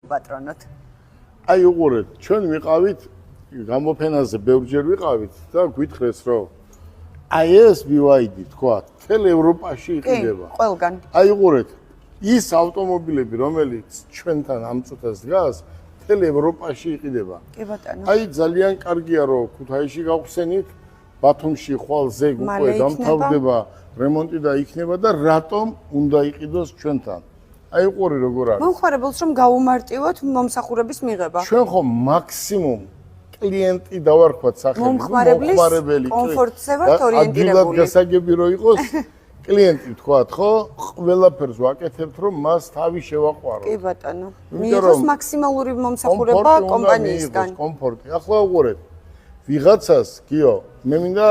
Patronat. Ai უყურეთ, ჩვენ ვიყავით გამოფენაზე ბევრჯერ ვიყავით და გვითხრეს რომ აი ეს BYD თქვა, მთელ ევროპაში იყიდება. ყველგან. Ai უყურეთ, ის ავტომობილები, რომელიც ჩვენთან ამ წუთას დგას, მთელ ევროპაში იყიდება. კი ბატონო. Ai ძალიან კარგია რომ ქუთაისში გავხსენით, ბათუმში ხვალ ზეგ უკვე დამთავრდება რემონტი და იქნება და რატომ უნდა იყიდოს ჩვენთან? Ai უყური როგორ არის? მომხმარებელს რომ გაუმარტივოთ მომსახურების მიღება. ჩვენ ხომ მაქსიმუმ კლიენტი დავარქვათ სახელი, მომხმარებელი კომფორტზე ვართ ორიენტირებული. ადგილად გასაგები რო იყოს, კლიენტი თქვათ, ხო? ყველაფერს ვაკეთებთ, რომ მას თავი შევაყვარო. კი ბატონო. მიიღოს მაქსიმალური მომსახურება კომპანიისგან. კომფორტი. ახლა უყურეთ. ვიღაცას, გიო, მე მინდა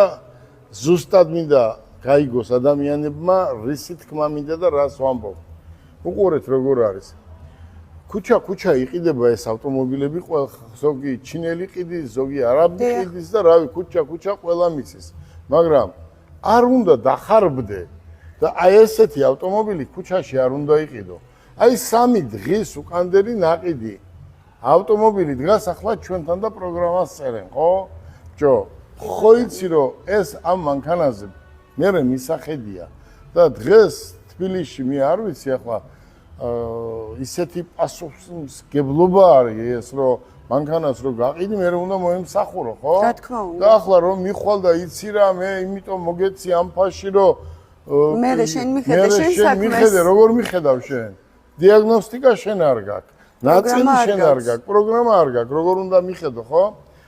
ზუსტად მინდა გაიგოს ადამიანებმა, რისი თქმა მინდა და რას ვამბობ. უყურეთ როგორ არის. ქუჩა იყიდება ეს ავტომობილები, ზოგი ჩინელი ყიდის, ზოგი არაბი ყიდის და რავი, ქუჩა ყველა მიცის. მაგრამ არ უნდა დახარბდე და აი ესეთი ავტომობილი ქუჩაში არ უნდა იყიდო. აი 3 დღის უკანდელი ნაყიდი ავტომობილი დგას ახლა ჩვენთან და პროგრამას წერენ, ხო? ბჭო, ხო იცი რომ ეს ამ მანქანაზე მე მისახედია და დღეს თბილისში მე არ ვიცი ახლა ისეთი პასუხისმგებლობა არის ეს რომ მანქანას რო გაყიდი მე უნდა მოემსახურო ხო? რა თქმა უნდა. და ახლა რომ მიხვალ და იცი რა მე იმიტომ მოგეცი ამ ფაში რომ მე შენ მიხედე შენ საქმეს. მიხედე როგორ მიხედავ შენ? დიაგნოსტიკა შენ არ გაქვს. ნაწილი შენ არ გაქვს, პროგრამა არ გაქვს, როგორ უნდა მიხედო ხო?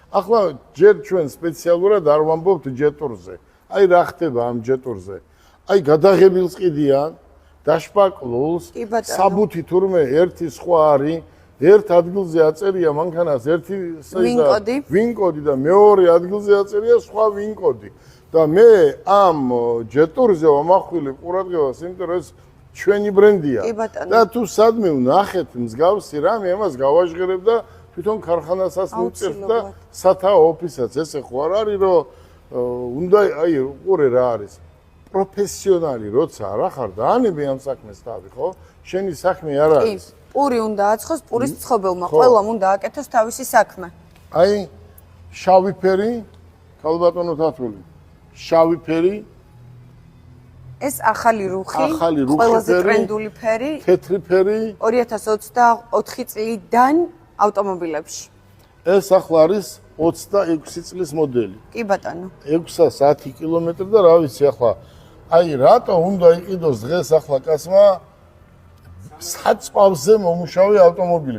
ახლა ჯერ ჩვენ სპეციალურად არ ვამბობთ ჯეტურზე. Ai რა ხდება ამ ჯეტურზე? Ai გადაღებილს ყიდიან, დაშპაკლულს, საბუთი თურმე ერთი სხვა არის, ერთ ადგილზე აწერია მანქანას ერთი ვინ-კოდი და მეორე ადგილზე აწერია სხვა ვინ-კოდი. და მე ამ ჯეტურზე ვამახვილებ ყურადღებას, იმიტომ რომ ეს ჩვენი ბრენდია. და თუ სადმე ვნახეთ მსგავსი რამე, ამას გავაჟღერებ და თვითონ ქარხანასაც მივწერთ და სათაო ოფისაც ესე ხო არ არის რომ უნდა აი უყურე რა არის პროფესიონალი როცა რა ხარ და ანები ამ საქმეს თავი ხო შენი საქმე არ არის კი პური უნდა აცხოს პურის ცხობელმა ყველამ უნდა აკეთოს თავისი საქმე აი შავი ფერი ქალბატონო თათული შავი ფერი ეს ახალი რუხი ყველაზე ტრენდული ფერი თეთრი ფერი 2024 წლიდან ავტომობილებში ეს ახლა არის 26 წლის მოდელი. კი ბატონო. 610 კილომეტრი და რა ვიცი ახლა. Ai რატო უნდა იყიდოს დღეს ახლა კაცმა საწვავზე მომუშავე ავტომობილი.